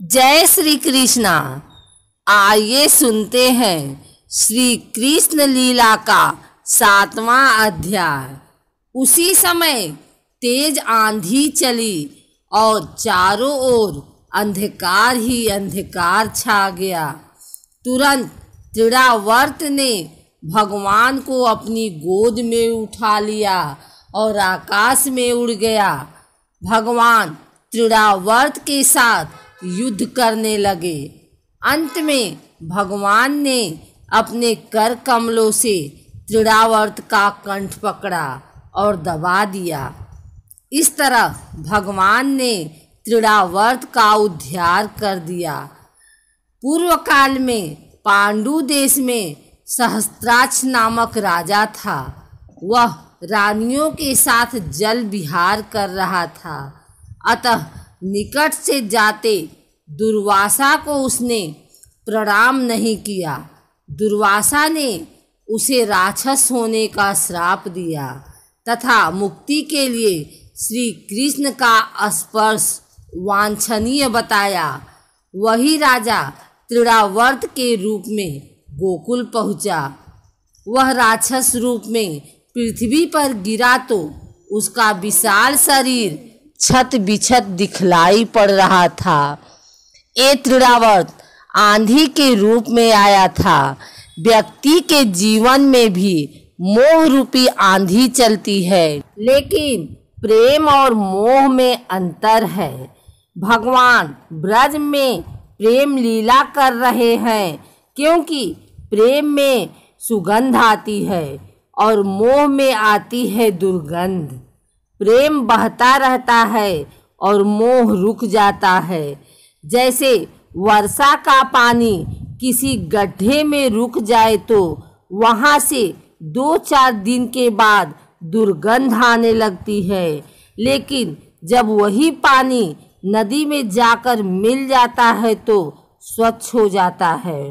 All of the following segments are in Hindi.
जय श्री कृष्णा। आइए सुनते हैं श्री कृष्ण लीला का 7वां अध्याय। उसी समय तेज आंधी चली और चारों ओर अंधकार ही अंधकार छा गया। तुरंत त्रिडावर्त ने भगवान को अपनी गोद में उठा लिया और आकाश में उड़ गया। भगवान त्रिडावर्त के साथ युद्ध करने लगे। अंत में भगवान ने अपने कर कमलों से त्रिडावर्त का कंठ पकड़ा और दबा दिया। इस तरह भगवान ने त्रिडावर्त का उद्धार कर दिया। पूर्व काल में पांडु देश में सहस्त्राक्ष नामक राजा था। वह रानियों के साथ जल विहार कर रहा था। अतः निकट से जाते दुर्वासा को उसने प्रणाम नहीं किया। दुर्वासा ने उसे राक्षस होने का श्राप दिया तथा मुक्ति के लिए श्री कृष्ण का स्पर्श वांछनीय बताया। वही राजा त्रिडावर्त के रूप में गोकुल पहुंचा। वह राक्षस रूप में पृथ्वी पर गिरा तो उसका विशाल शरीर छत बिछत दिखलाई पड़ रहा था। ये त्रिडावर्त आंधी के रूप में आया था। व्यक्ति के जीवन में भी मोह रूपी आंधी चलती है, लेकिन प्रेम और मोह में अंतर है। भगवान ब्रज में प्रेम लीला कर रहे हैं, क्योंकि प्रेम में सुगंध आती है और मोह में आती है दुर्गंध। प्रेम बहता रहता है और मोह रुक जाता है। जैसे वर्षा का पानी किसी गड्ढे में रुक जाए तो वहाँ से 2-4 दिन के बाद दुर्गंध आने लगती है, लेकिन जब वही पानी नदी में जाकर मिल जाता है तो स्वच्छ हो जाता है।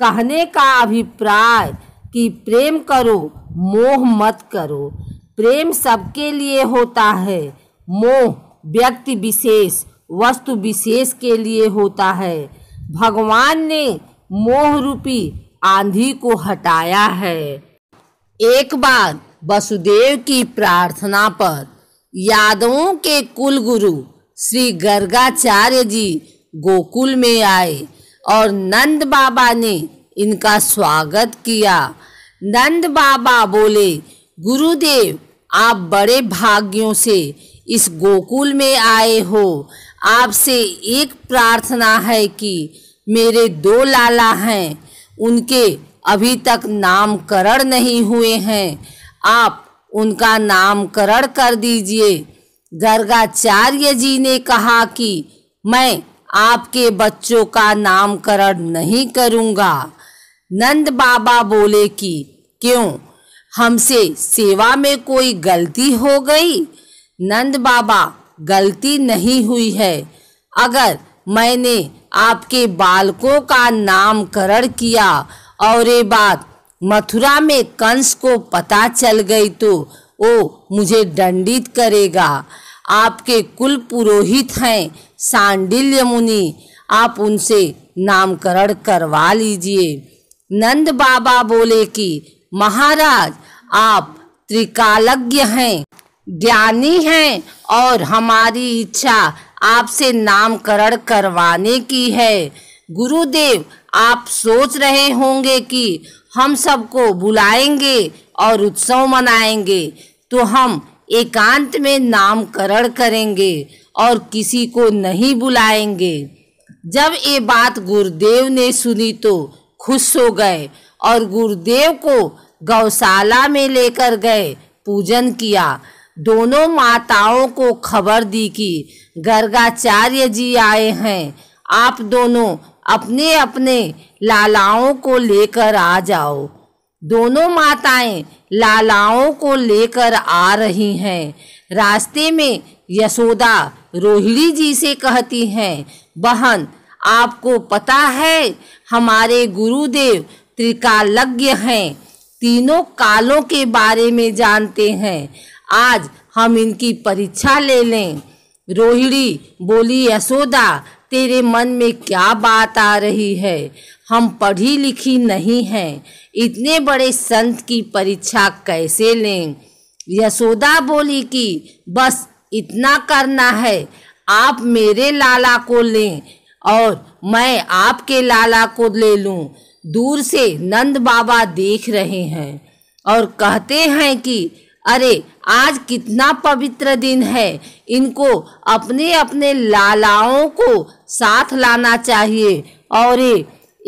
कहने का अभिप्राय कि प्रेम करो, मोह मत करो। प्रेम सबके लिए होता है, मोह व्यक्ति विशेष वस्तु विशेष के लिए होता है। भगवान ने मोह रूपी आंधी को हटाया है। एक बार वसुदेव की प्रार्थना पर यादवों के कुल गुरु श्री गर्गाचार्य जी गोकुल में आए और नंद बाबा ने इनका स्वागत किया। नंद बाबा बोले, गुरुदेव आप बड़े भाग्यों से इस गोकुल में आए हो। आपसे एक प्रार्थना है कि मेरे 2 लाला हैं, उनके अभी तक नामकरण नहीं हुए हैं। आप उनका नामकरण कर दीजिए। गर्गाचार्य जी ने कहा कि मैं आपके बच्चों का नामकरण नहीं करूँगा। नंद बाबा बोले कि क्यों, हमसे सेवा में कोई गलती हो गई? नंद बाबा, गलती नहीं हुई है। अगर मैंने आपके बालकों का नामकरण किया और ये बात मथुरा में कंस को पता चल गई तो वो मुझे दंडित करेगा। आपके कुल पुरोहित हैं सांडिल्य मुनि, आप उनसे नामकरण करवा लीजिए। नंद बाबा बोले कि महाराज आप त्रिकालज्ञ हैं, ज्ञानी हैं और हमारी इच्छा आपसे नामकरण करवाने की है। गुरुदेव आप सोच रहे होंगे कि हम सबको बुलाएंगे और उत्सव मनाएंगे तो हम एकांत में नामकरण करेंगे और किसी को नहीं बुलाएंगे। जब ये बात गुरुदेव ने सुनी तो खुश हो गए और गुरुदेव को गौशाला में लेकर गए, पूजन किया। दोनों माताओं को खबर दी कि गर्गाचार्य जी आए हैं, आप दोनों अपने अपने लालाओं को लेकर आ जाओ। दोनों माताएं लालाओं को लेकर आ रही हैं। रास्ते में यशोदा रोहिणी जी से कहती हैं, बहन आपको पता है हमारे गुरुदेव त्रिकालज्ञ हैं, तीनों कालों के बारे में जानते हैं। आज हम इनकी परीक्षा ले लें। रोहिणी बोली, यशोदा तेरे मन में क्या बात आ रही है? हम पढ़ी लिखी नहीं हैं, इतने बड़े संत की परीक्षा कैसे लें? यशोदा बोली कि बस इतना करना है, आप मेरे लाला को लें और मैं आपके लाला को ले लूं। दूर से नंद बाबा देख रहे हैं और कहते हैं कि अरे आज कितना पवित्र दिन है, इनको अपने अपने लालाओं को साथ लाना चाहिए। और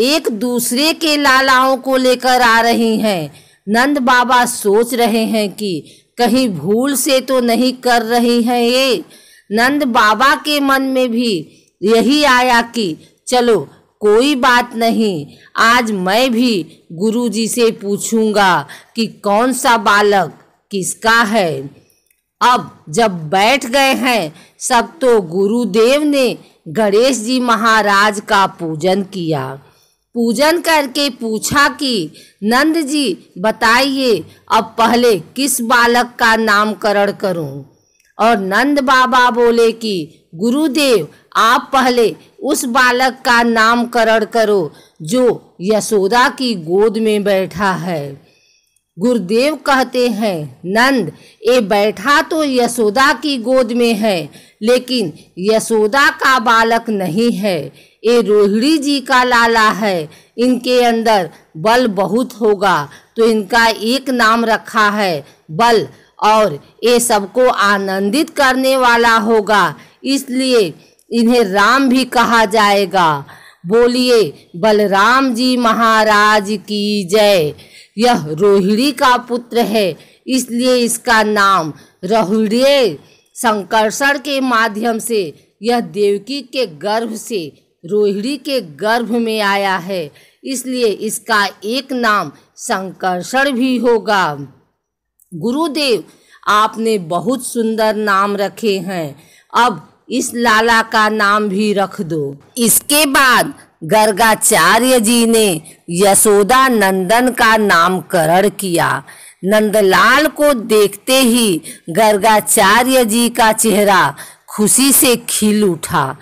एक दूसरे के लालाओं को लेकर आ रही हैं। नंद बाबा सोच रहे हैं कि कहीं भूल से तो नहीं कर रही हैं ये। नंद बाबा के मन में भी यही आया कि चलो कोई बात नहीं, आज मैं भी गुरुजी से पूछूंगा कि कौन सा बालक किसका है। अब जब बैठ गए हैं सब तो गुरुदेव ने गणेश जी महाराज का पूजन किया। पूजन करके पूछा कि नंद जी बताइए अब पहले किस बालक का नामकरण करूं? और नंद बाबा बोले कि गुरुदेव आप पहले उस बालक का नामकरण करो जो यशोदा की गोद में बैठा है। गुरुदेव कहते हैं नंद ये बैठा तो यशोदा की गोद में है, लेकिन यशोदा का बालक नहीं है, ये रोहिणी जी का लाला है। इनके अंदर बल बहुत होगा तो इनका एक नाम रखा है बल, और ये सबको आनंदित करने वाला होगा, इसलिए इन्हें राम भी कहा जाएगा। बोलिए बलराम जी महाराज की जय। यह रोहिणी का पुत्र है, इसलिए इसका नाम रोहिणी। संकर्षण के माध्यम से यह देवकी के गर्भ से रोहिणी के गर्भ में आया है, इसलिए इसका एक नाम संकर्षण भी होगा। गुरुदेव आपने बहुत सुंदर नाम रखे हैं, अब इस लाला का नाम भी रख दो। इसके बाद गर्गाचार्य जी ने यशोदा नंदन का नामकरण किया। नंदलाल को देखते ही गर्गाचार्य जी का चेहरा खुशी से खिल उठा।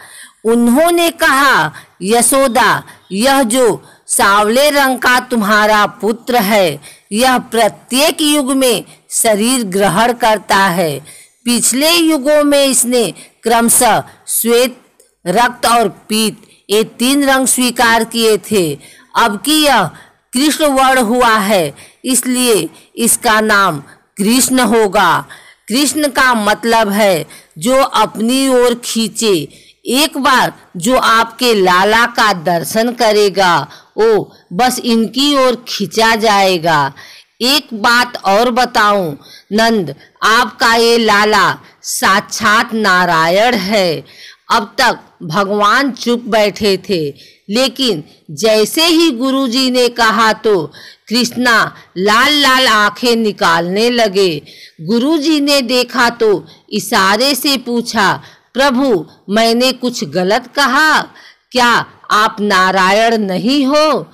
उन्होंने कहा यशोदा यह जो सांवले रंग का तुम्हारा पुत्र है यह प्रत्येक युग में शरीर ग्रहण करता है। पिछले युगों में इसने क्रमशः श्वेत, रक्त और पीत ये 3 रंग स्वीकार किए थे। अब की यह कृष्ण वर्ण हुआ है, इसलिए इसका नाम कृष्ण होगा। कृष्ण का मतलब है जो अपनी ओर खींचे। एक बार जो आपके लाला का दर्शन करेगा वो बस इनकी ओर खींचा जाएगा। एक बात और बताऊं नंद, आपका ये लाला साक्षात नारायण है। अब तक भगवान चुप बैठे थे, लेकिन जैसे ही गुरुजी ने कहा तो कृष्णा लाल लाल आंखें निकालने लगे। गुरुजी ने देखा तो इशारे से पूछा, प्रभु मैंने कुछ गलत कहा क्या? आप नारायण नहीं हो?